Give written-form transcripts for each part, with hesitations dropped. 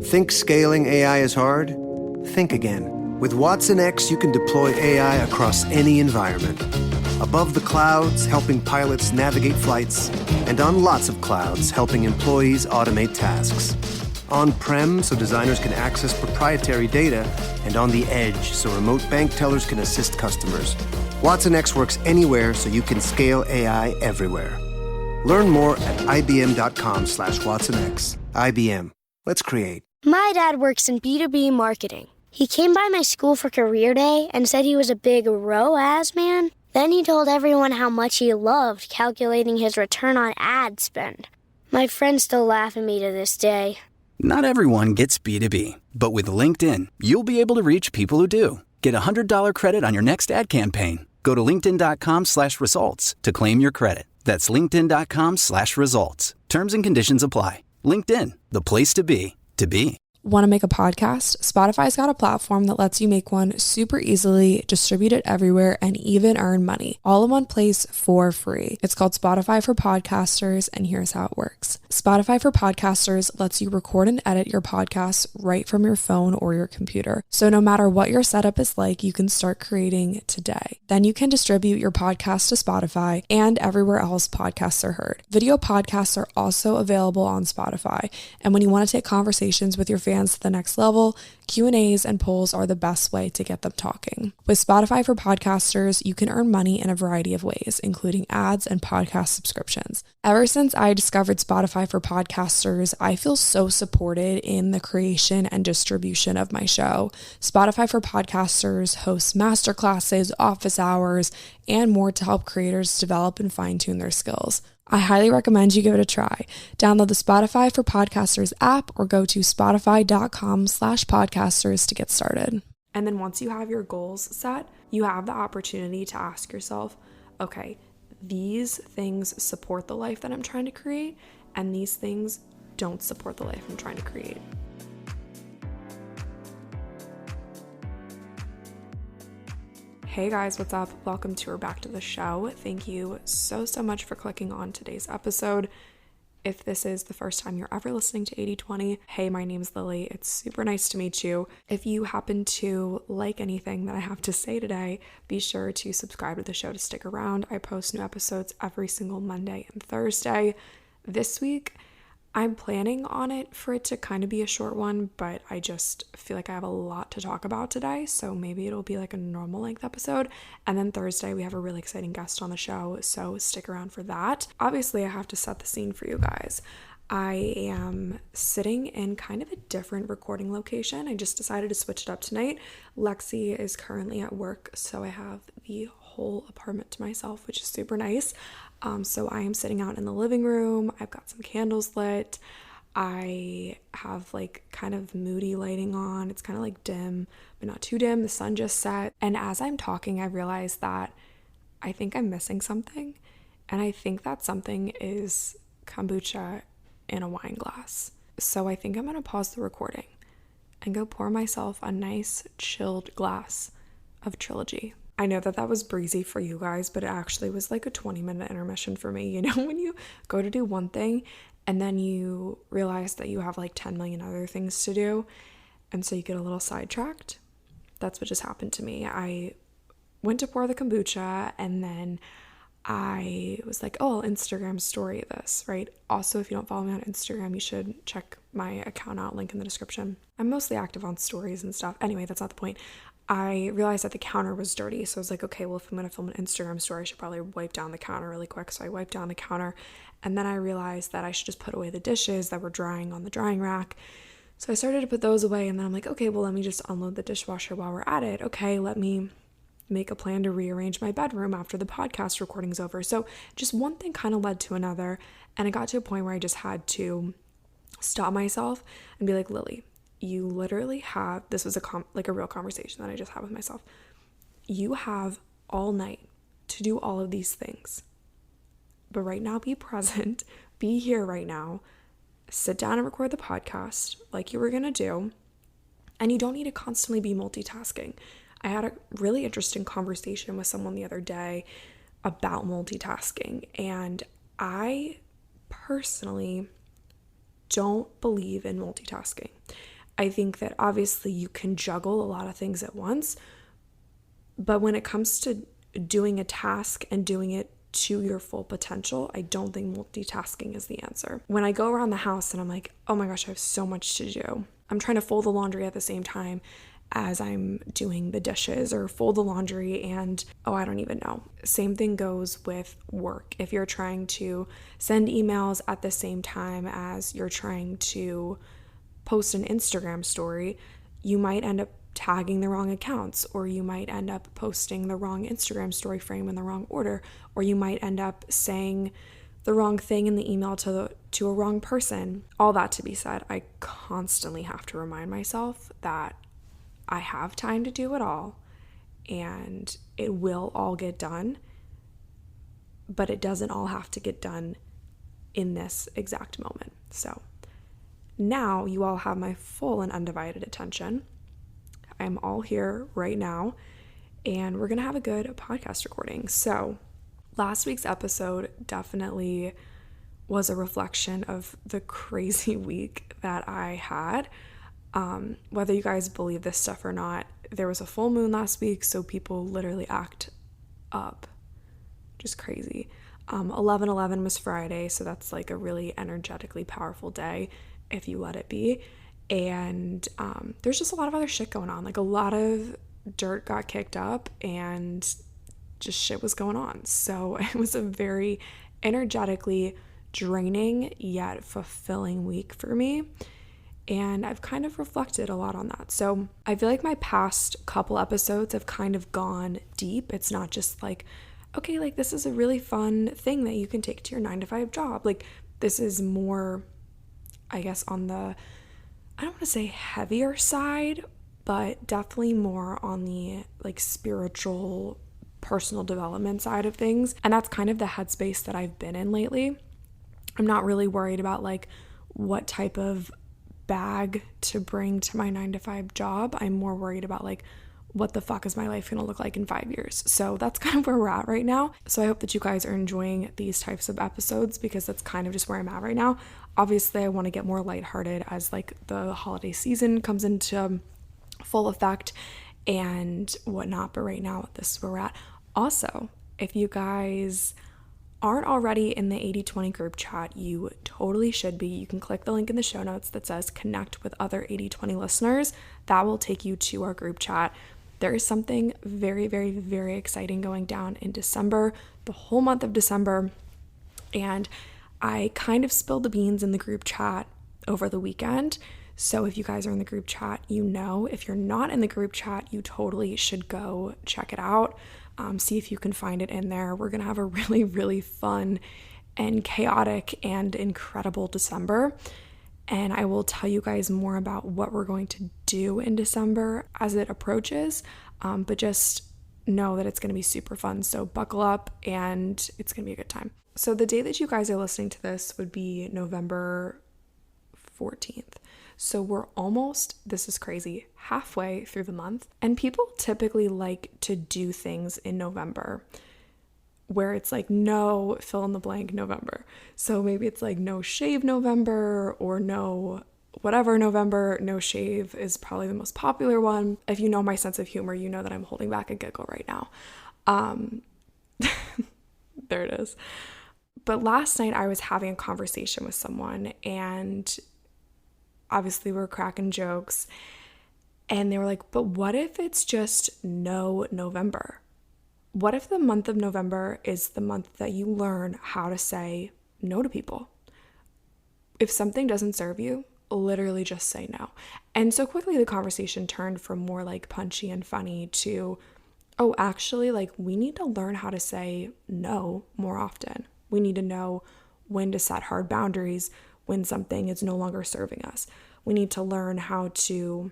Think scaling AI is hard? Think again. With Watson X, you can deploy AI across any environment. Above the clouds, helping pilots navigate flights, and on lots of clouds, helping employees automate tasks. On-prem, so designers can access proprietary data, and on the edge, so remote bank tellers can assist customers. Watson X works anywhere, so you can scale AI everywhere. Learn more at ibm.com/WatsonX. IBM. Let's create. My dad works in B2B marketing. He came by my school for career day and said he was a big ROAS man. Then he told everyone how much he loved calculating his return on ad spend. My friends still laugh at me to this day. Not everyone gets B2B, but with LinkedIn, you'll be able to reach people who do. Get a $100 credit on your next ad campaign. Go to linkedin.com/results to claim your credit. That's linkedin.com/results. Terms and conditions apply. LinkedIn, the place to be, to be. Want to make a podcast? Spotify's got a platform that lets you make one super easily, distribute it everywhere, and even earn money, all in one place for free. It's called Spotify for Podcasters, and here's how it works. Spotify for Podcasters lets you record and edit your podcasts right from your phone or your computer. So no matter what your setup is like, you can start creating today. Then you can distribute your podcast to Spotify and everywhere else podcasts are heard. Video podcasts are also available on Spotify, and when you want to take conversations with your fans to the next level, Q&As and polls are the best way to get them talking. With Spotify for Podcasters, you can earn money in a variety of ways, including ads and podcast subscriptions. Ever since I discovered Spotify for Podcasters, I feel so supported in the creation and distribution of my show. Spotify for Podcasters hosts masterclasses, office hours, and more to help creators develop and fine-tune their skills. I highly recommend you give it a try. Download the Spotify for Podcasters app or go to spotify.com/podcasters to get started. And then once you have your goals set, you have the opportunity to ask yourself, okay, these things support the life that I'm trying to create, and these things don't support the life I'm trying to create. Hey guys, what's up? Welcome to or back to the show. Thank you so much for clicking on today's episode. If this is the first time you're ever listening to 80/20, hey, my name's Lily. It's super nice to meet you. If you happen to like anything that I have to say today, be sure to subscribe to the show to stick around. I post new episodes every single Monday and Thursday. This week, I'm planning on it for it to kind of be a short one, but I just feel like I have a lot to talk about today, so maybe it'll be like a normal length episode. And then Thursday, we have a really exciting guest on the show, so stick around for that. Obviously, I have to set the scene for you guys. I am sitting in kind of a different recording location. I just decided to switch it up tonight. Lexi is currently at work, so I have the whole apartment to myself, which is super nice. So I am sitting out in the living room. I've got some candles lit. I have like kind of moody lighting on. It's kind of like dim, but not too dim. The sun just set. And as I'm talking, I realize that I think I'm missing something. And I think that something is kombucha in a wine glass. So I think I'm going to pause the recording and go pour myself a nice chilled glass of Trilogy. I know that was breezy for you guys, but it actually was like a 20-minute intermission for me. You know, when you go to do one thing and then you realize that you have like 10 million other things to do, and so you get a little sidetracked. That's what just happened to me. I went to pour the kombucha and then I was like, oh, I'll Instagram story this, right? Also, if you don't follow me on Instagram, you should check my account out, link in the description. I'm mostly active on stories and stuff. Anyway, that's not the point. I realized that the counter was dirty, so I was like, okay, well, if I'm going to film an Instagram story, I should probably wipe down the counter really quick. So I wiped down the counter, and then I realized that I should just put away the dishes that were drying on the drying rack. So I started to put those away, and then I'm like, okay, well, let me just unload the dishwasher while we're at it. Okay, let me make a plan to rearrange my bedroom after the podcast recording's over. So just one thing kind of led to another, and it got to a point where I just had to stop myself and be like, Lily, you literally have, this was a real conversation that I just had with myself. You have all night to do all of these things. But right now, be present, be here right now, sit down and record the podcast like you were going to do. And you don't need to constantly be multitasking. I had a really interesting conversation with someone the other day about multitasking. And I personally don't believe in multitasking. I think that obviously you can juggle a lot of things at once, but when it comes to doing a task and doing it to your full potential, I don't think multitasking is the answer. When I go around the house and I'm like, oh my gosh, I have so much to do. I'm trying to fold the laundry at the same time as I'm doing the dishes, or fold the laundry and, I don't even know. Same thing goes with work. If you're trying to send emails at the same time as you're trying to post an Instagram story, you might end up tagging the wrong accounts, or you might end up posting the wrong Instagram story frame in the wrong order, or you might end up saying the wrong thing in the email to a wrong person. All that to be said, I constantly have to remind myself that I have time to do it all and it will all get done, but it doesn't all have to get done in this exact moment. So now you all have my full and undivided attention. I'm all here right now, and we're going to have a good podcast recording. So last week's episode definitely was a reflection of the crazy week that I had. Whether you guys believe this stuff or not, there was a full moon last week, so people literally act up. Just crazy. 11/11 was Friday, so that's like a really energetically powerful day if you let it be. And there's just a lot of other shit going on. Like, a lot of dirt got kicked up and just shit was going on. So it was a very energetically draining yet fulfilling week for me. And I've kind of reflected a lot on that. So I feel like my past couple episodes have kind of gone deep. It's not just like, okay, like this is a really fun thing that you can take to your 9-to-5 job. Like, this is more, I guess, on the, I don't want to say heavier side, but definitely more on the like spiritual, personal development side of things. And that's kind of the headspace that I've been in lately. I'm not really worried about like what type of bag to bring to my 9-to-5 job. I'm more worried about like, what the fuck is my life gonna look like in 5 years? So that's kind of where we're at right now. So I hope that you guys are enjoying these types of episodes, because that's kind of just where I'm at right now. Obviously, I want to get more lighthearted as like the holiday season comes into full effect and whatnot, but right now this is where we're at. Also, if you guys aren't already in the 80/20 group chat, you totally should be. You can click the link in the show notes that says connect with other 80/20 listeners. That will take you to our group chat. There is something very, very, very exciting going down in December, the whole month of December. And I kind of spilled the beans in the group chat over the weekend. So if you guys are in the group chat, you know. If you're not in the group chat, you totally should go check it out. See if you can find it in there. We're going to have a really, really fun and chaotic and incredible December. And I will tell you guys more about what we're going to do in December as it approaches. But just know that it's going to be super fun. So buckle up and it's going to be a good time. So the day that you guys are listening to this would be November 14th. So we're almost, this is crazy, halfway through the month. And people typically like to do things in November where it's like no fill in the blank November. So maybe it's like no shave November, or no whatever November. No shave is probably the most popular one. If you know my sense of humor, you know that I'm holding back a giggle right now. There it is. But last night I was having a conversation with someone, and obviously we're cracking jokes, and they were like, but what if it's just no November? What if the month of November is the month that you learn how to say no to people? If something doesn't serve you, literally just say no. And so quickly the conversation turned from more like punchy and funny to, oh, actually, like, we need to learn how to say no more often. We need to know when to set hard boundaries when something is no longer serving us. We need to learn how to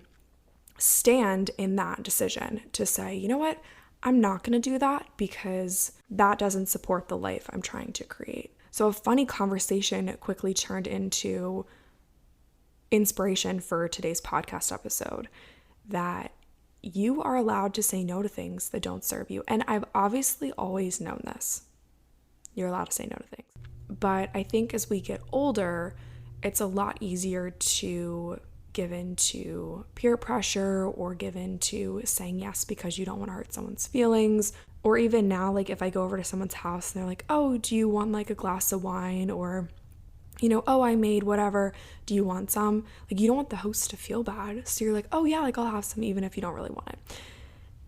stand in that decision to say, you know what, I'm not going to do that because that doesn't support the life I'm trying to create. So a funny conversation quickly turned into inspiration for today's podcast episode, that you are allowed to say no to things that don't serve you. And I've obviously always known this. You're allowed to say no to things. But I think as we get older it's a lot easier to give in to peer pressure or give in to saying yes because you don't want to hurt someone's feelings. Or even now, like if I go over to someone's house and they're like, oh, do you want like a glass of wine? Or, you know, oh, I made whatever, do you want some? Like, you don't want the host to feel bad. So you're like, oh yeah, like I'll have some even if you don't really want it.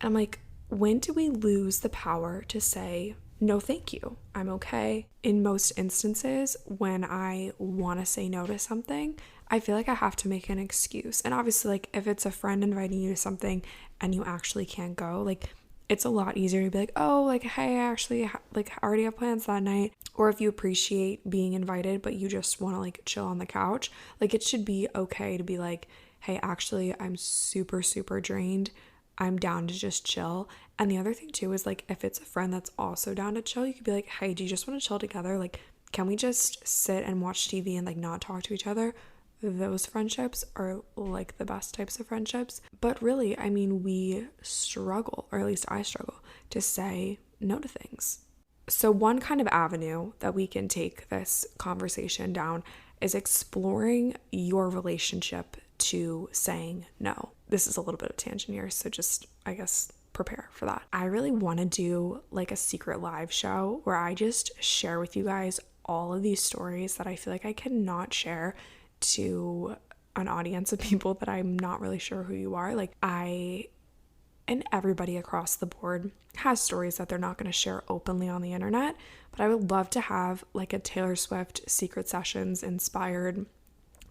And I'm like, when do we lose the power to say, no, thank you, I'm okay? In most instances, when I want to say no to something, I feel like I have to make an excuse. And obviously, like if it's a friend inviting you to something and you actually can't go, like it's a lot easier to be like, oh, like, hey, I actually like already have plans that night. Or if you appreciate being invited, but you just want to like chill on the couch, like it should be okay to be like, hey, actually, I'm super, super drained. I'm down to just chill. And the other thing too is like, if it's a friend that's also down to chill, you could be like, hey, do you just want to chill together? Like, can we just sit and watch TV and like not talk to each other? Those friendships are like the best types of friendships. But really, I mean, we struggle, or at least I struggle, to say no to things. So one kind of avenue that we can take this conversation down is exploring your relationship to saying no. This is a little bit of tangent here, so just, I guess, prepare for that. I really want to do like a secret live show where I just share with you guys all of these stories that I feel like I cannot share to an audience of people that I'm not really sure who you are. Like and everybody across the board has stories that they're not going to share openly on the internet, but I would love to have like a Taylor Swift Secret Sessions inspired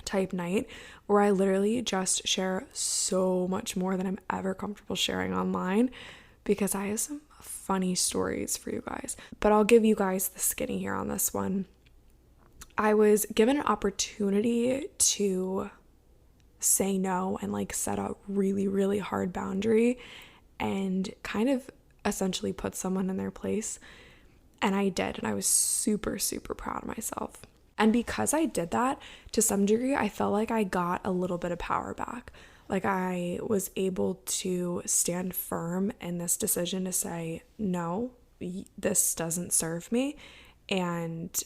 type night where I literally just share so much more than I'm ever comfortable sharing online, because I have some funny stories for you guys. But I'll give you guys the skinny here on this one. I was given an opportunity to say no and like set a really, really hard boundary and kind of essentially put someone in their place. And I did, and I was super, super proud of myself. And because I did that, to some degree, I felt like I got a little bit of power back. Like I was able to stand firm in this decision to say, no, this doesn't serve me, and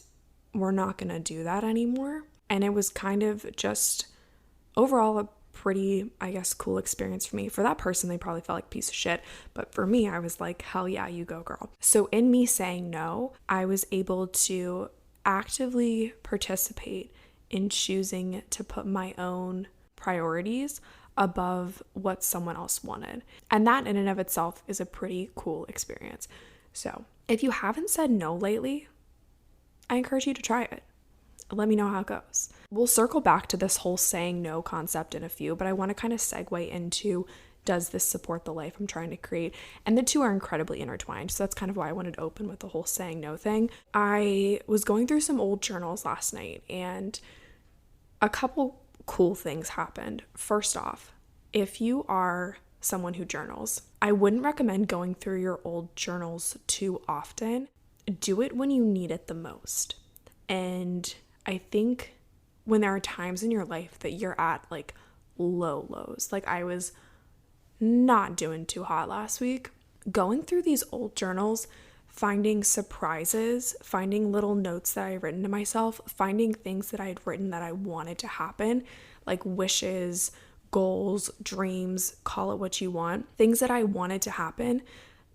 we're not going to do that anymore. And it was kind of just overall a pretty, I guess, cool experience for me. For that person, they probably felt like a piece of shit. But for me, I was like, hell yeah, you go, girl. So in me saying no, I was able to actively participate in choosing to put my own priorities above what someone else wanted. And that in and of itself is a pretty cool experience. So if you haven't said no lately, I encourage you to try it. Let me know how it goes. We'll circle back to this whole saying no concept in a few, but I want to kind of segue into, does this support the life I'm trying to create? And the two are incredibly intertwined. So that's kind of why I wanted to open with the whole saying no thing. I was going through some old journals last night, and a couple cool things happened. First off, if you are someone who journals, I wouldn't recommend going through your old journals too often. Do it when you need it the most. And I think when there are times in your life that you're at like low lows, like I was not doing too hot last week, going through these old journals, finding surprises, finding little notes that I had written to myself, finding things that I had written that I wanted to happen, like wishes, goals, dreams, call it what you want, things that I wanted to happen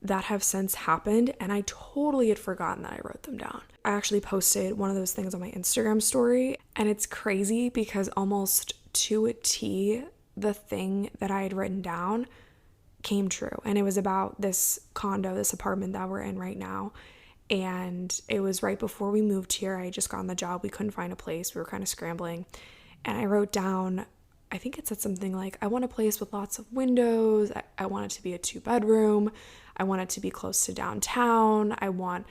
that have since happened, and I totally had forgotten that I wrote them down. I actually posted one of those things on my Instagram story, and it's crazy because almost to a T, the thing that I had written down came true. And it was about this condo, this apartment that we're in right now. And it was right before we moved here. I had just gotten the job. We couldn't find a place. We were kind of scrambling. And I wrote down, I think it said something like, I want a place with lots of windows. I want it to be a 2-bedroom. I want it to be close to downtown. I want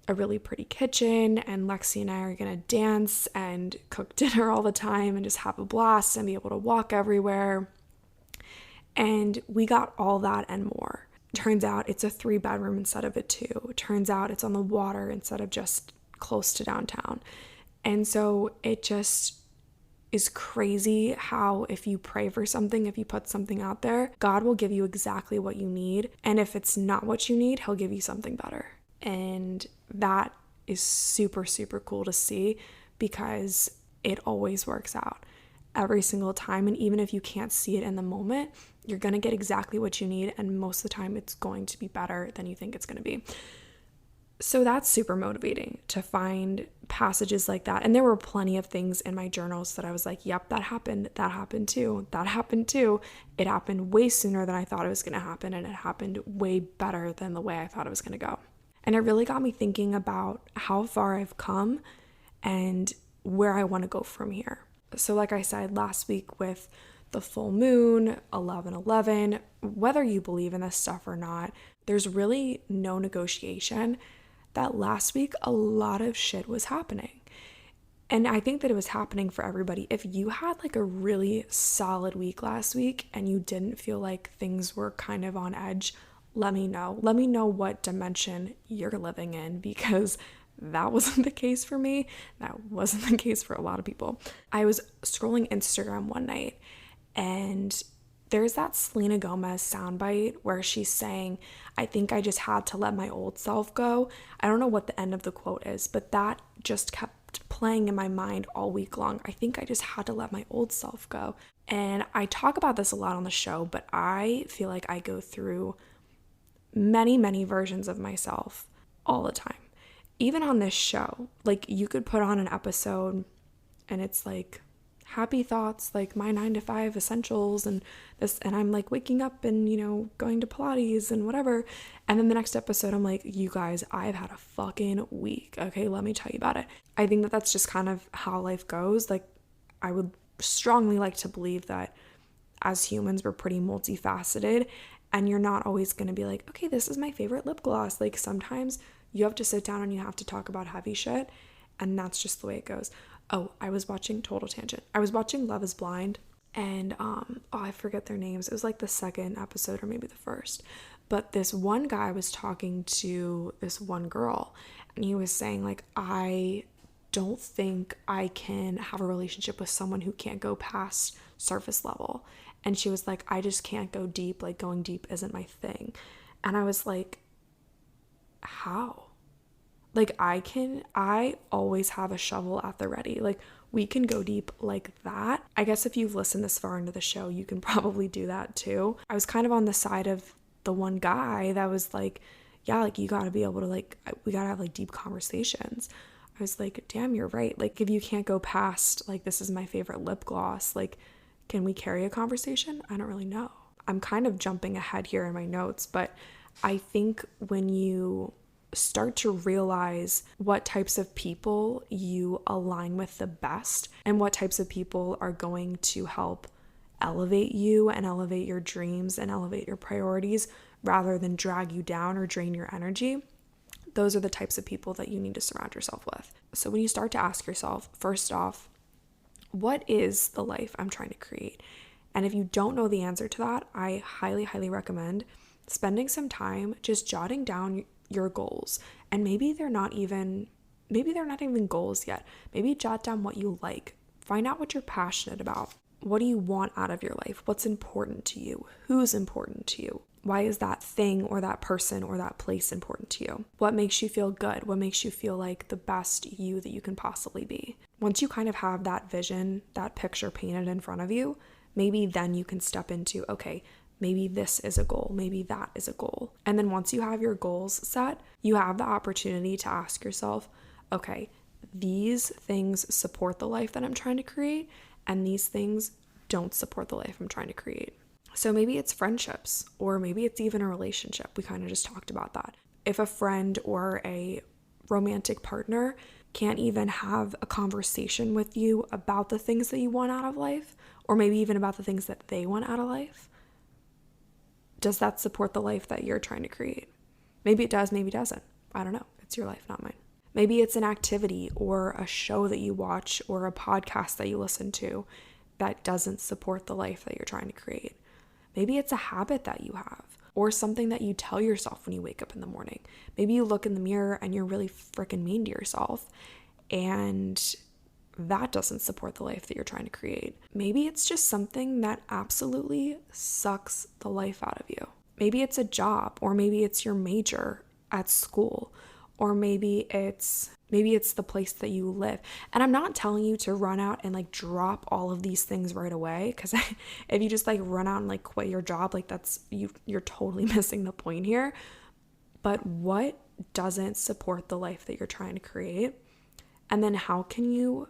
a really pretty kitchen, and Lexi and I are going to dance and cook dinner all the time and just have a blast and be able to walk everywhere. And we got all that and more. Turns out it's a 3-bedroom instead of a 2. Turns out it's on the water instead of just close to downtown. And so it just is crazy how if you pray for something, if you put something out there, God will give you exactly what you need. And if it's not what you need, he'll give you something better. And that is super, super cool to see, because it always works out every single time. And even if you can't see it in the moment, you're going to get exactly what you need. And most of the time it's going to be better than you think it's going to be. So that's super motivating to find passages like that. And there were plenty of things in my journals that I was like, yep, that happened too. It happened way sooner than I thought it was going to happen. And it happened way better than the way I thought it was going to go. And it really got me thinking about how far I've come and where I want to go from here. So like I said last week with the full moon, 11/11, whether you believe in this stuff or not, there's really no negotiation that last week a lot of shit was happening. And I think that it was happening for everybody. If you had like a really solid week last week and you didn't feel like things were kind of on edge, let me know. Let me know what dimension you're living in, because that wasn't the case for me. That wasn't the case for a lot of people. I was scrolling Instagram one night and there's that Selena Gomez soundbite where she's saying, I think I just had to let my old self go. I don't know what the end of the quote is, but that just kept playing in my mind all week long. I think I just had to let my old self go. And I talk about this a lot on the show, but I feel like I go through many versions of myself all the time. Even on this show, like you could put on an episode and it's like happy thoughts, like my 9-to-5 essentials and this, and I'm like waking up and, you know, going to Pilates and whatever. And then the next episode, I'm like, you guys, I've had a fucking week. Okay, let me tell you about it. I think that that's just kind of how life goes. Like, I would strongly like to believe that as humans, we're pretty multifaceted, and you're not always going to be like, okay, this is my favorite lip gloss. Like, sometimes you have to sit down and you have to talk about heavy shit, and that's just the way it goes. Oh, I was watching, total tangent, I was watching Love is Blind, and I forget their names. It was like the second episode or maybe the first, but this one guy was talking to this one girl, and he was saying like, I don't think I can have a relationship with someone who can't go past surface level. And she was like, I just can't go deep. Like, going deep isn't my thing. And I was like, how? Like, I always have a shovel at the ready. Like, we can go deep like that. I guess if you've listened this far into the show, you can probably do that too. I was kind of on the side of the one guy that was like, yeah, like, you gotta be able to, like, we gotta have like deep conversations. I was like, damn, you're right. Like, if you can't go past, like, this is my favorite lip gloss, like, can we carry a conversation? I don't really know. I'm kind of jumping ahead here in my notes, but I think when you start to realize what types of people you align with the best and what types of people are going to help elevate you and elevate your dreams and elevate your priorities rather than drag you down or drain your energy, those are the types of people that you need to surround yourself with. So when you start to ask yourself, first off, what is the life I'm trying to create? And if you don't know the answer to that, I highly recommend spending some time just jotting down your goals. And maybe they're not even goals yet. Maybe jot down what you like. Find out what you're passionate about. What do you want out of your life? What's important to you? Who's important to you? Why is that thing or that person or that place important to you? What makes you feel good? What makes you feel like the best you that you can possibly be? Once you kind of have that vision, that picture painted in front of you, maybe then you can step into, okay, maybe this is a goal, maybe that is a goal. And then once you have your goals set, you have the opportunity to ask yourself, okay, these things support the life that I'm trying to create, and these things don't support the life I'm trying to create. So maybe it's friendships, or maybe it's even a relationship. We kind of just talked about that. If a friend or a romantic partner can't even have a conversation with you about the things that you want out of life, or maybe even about the things that they want out of life, does that support the life that you're trying to create? Maybe it does, maybe it doesn't. I don't know. It's your life, not mine. Maybe it's an activity or a show that you watch or a podcast that you listen to that doesn't support the life that you're trying to create. Maybe it's a habit that you have or something that you tell yourself when you wake up in the morning. Maybe you look in the mirror and you're really freaking mean to yourself, and that doesn't support the life that you're trying to create. Maybe it's just something that absolutely sucks the life out of you. Maybe it's a job, or maybe it's your major at school, or maybe it's the place that you live. And I'm not telling you to run out and like drop all of these things right away, because if you just like run out and like quit your job, like that's you're totally missing the point here. But what doesn't support the life that you're trying to create? And then how can you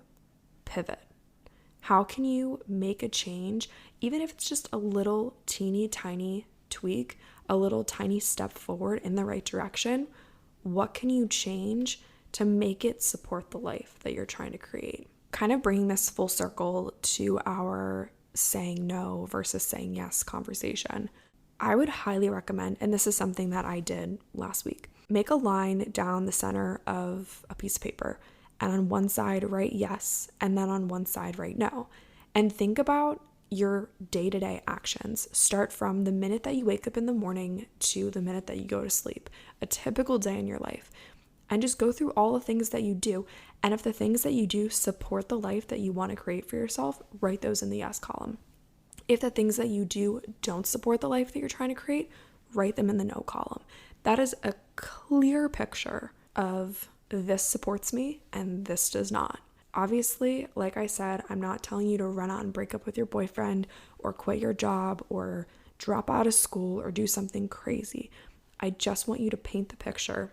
pivot? How can you make a change, even if it's just a little teeny tiny tweak, a little tiny step forward in the right direction? What can you change to make it support the life that you're trying to create? Kind of bringing this full circle to our saying no versus saying yes conversation. I would highly recommend, and this is something that I did last week, make a line down the center of a piece of paper, and on one side write yes, and then on one side write no. And think about your day-to-day actions. Start from the minute that you wake up in the morning to the minute that you go to sleep, a typical day in your life, and just go through all the things that you do. And if the things that you do support the life that you want to create for yourself, write those in the yes column. If the things that you do don't support the life that you're trying to create, write them in the no column. That is a clear picture of this supports me and this does not. Obviously, like I said, I'm not telling you to run out and break up with your boyfriend or quit your job or drop out of school or do something crazy. I just want you to paint the picture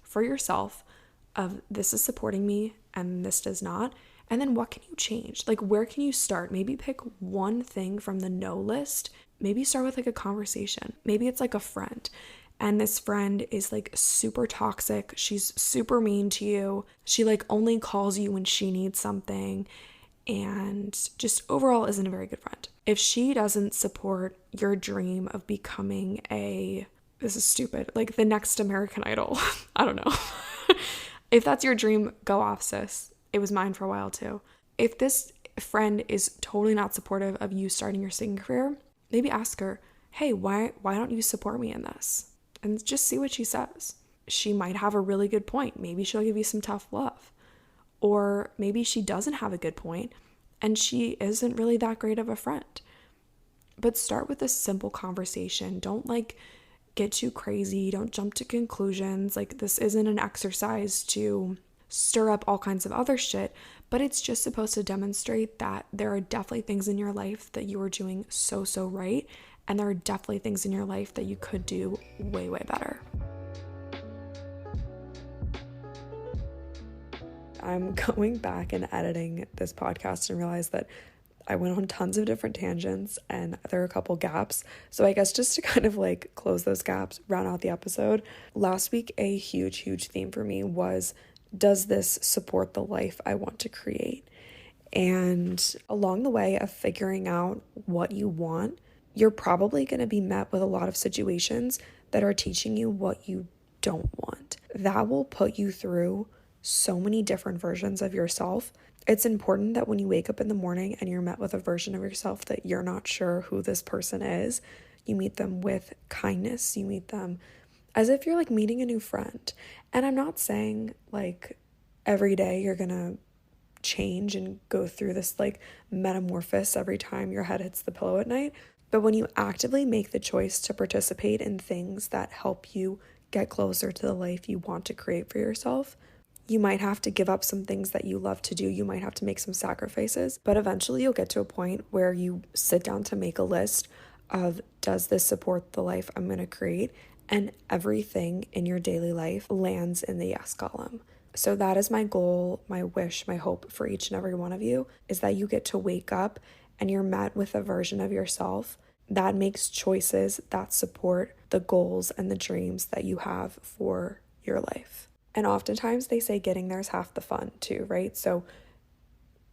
for yourself of this is supporting me and this does not. And then what can you change? Like, where can you start? Maybe pick one thing from the no list. Maybe start with like a conversation. Maybe it's like a friend, and this friend is like super toxic. She's super mean to you. She like only calls you when she needs something, and just overall isn't a very good friend. If she doesn't support your dream of becoming this is stupid, like the next American Idol, I don't know. If that's your dream, go off, sis. It was mine for a while too. If this friend is totally not supportive of you starting your singing career, maybe ask her, hey, why don't you support me in this? And just see what she says. She might have a really good point. Maybe she'll give you some tough love. Or maybe she doesn't have a good point and she isn't really that great of a friend. But start with a simple conversation. Don't like get too crazy. Don't jump to conclusions. Like, this isn't an exercise to stir up all kinds of other shit, but it's just supposed to demonstrate that there are definitely things in your life that you are doing so right, and there are definitely things in your life that you could do way better. I'm going back and editing this podcast and realize that I went on tons of different tangents and there are a couple gaps. So I guess just to kind of like close those gaps, round out the episode, last week a huge theme for me was, does this support the life I want to create? And along the way of figuring out what you want, you're probably going to be met with a lot of situations that are teaching you what you don't want. That will put you through so many different versions of yourself. It's important that when you wake up in the morning and you're met with a version of yourself that you're not sure who this person is, you meet them with kindness. You meet them as if you're like meeting a new friend. And I'm not saying like every day you're gonna change and go through this like metamorphosis every time your head hits the pillow at night. But when you actively make the choice to participate in things that help you get closer to the life you want to create for yourself, you might have to give up some things that you love to do. You might have to make some sacrifices, but eventually you'll get to a point where you sit down to make a list of, does this support the life I'm going to create? And everything in your daily life lands in the yes column. So that is my goal, my wish, my hope for each and every one of you, is that you get to wake up and you're met with a version of yourself that makes choices that support the goals and the dreams that you have for your life. And oftentimes they say getting there is half the fun too, right? So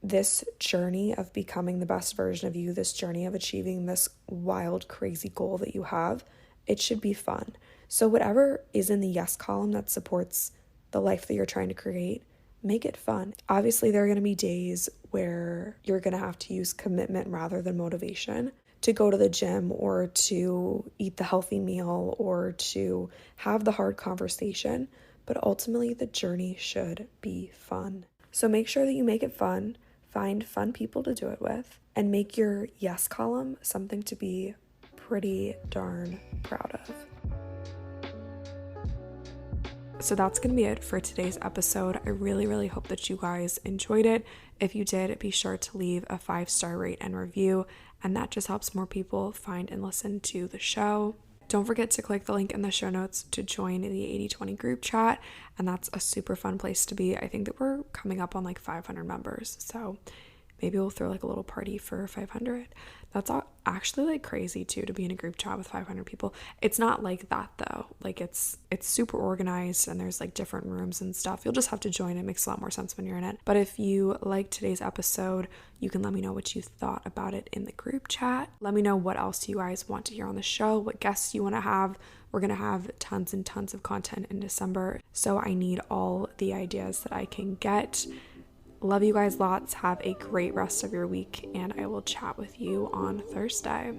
this journey of becoming the best version of you, this journey of achieving this wild, crazy goal that you have, it should be fun. So whatever is in the yes column that supports the life that you're trying to create, make it fun. Obviously, there are going to be days where you're going to have to use commitment rather than motivation to go to the gym or to eat the healthy meal or to have the hard conversation. But ultimately, the journey should be fun. So make sure that you make it fun, find fun people to do it with, and make your yes column something to be pretty darn proud of. So that's going to be it for today's episode. I really, really hope that you guys enjoyed it. If you did, be sure to leave a 5-star rate and review, and that just helps more people find and listen to the show. Don't forget to click the link in the show notes to join the 80/20 group chat, and that's a super fun place to be. I think that we're coming up on like 500 members, so maybe we'll throw like a little party for 500. That's actually like crazy too, to be in a group chat with 500 people. It's not like that though. Like it's super organized and there's like different rooms and stuff. You'll just have to join. It makes a lot more sense when you're in it. But if you liked today's episode, you can let me know what you thought about it in the group chat. Let me know what else you guys want to hear on the show, what guests you want to have. We're going to have tons and tons of content in December, so I need all the ideas that I can get. Love you guys lots. Have a great rest of your week, and I will chat with you on Thursday.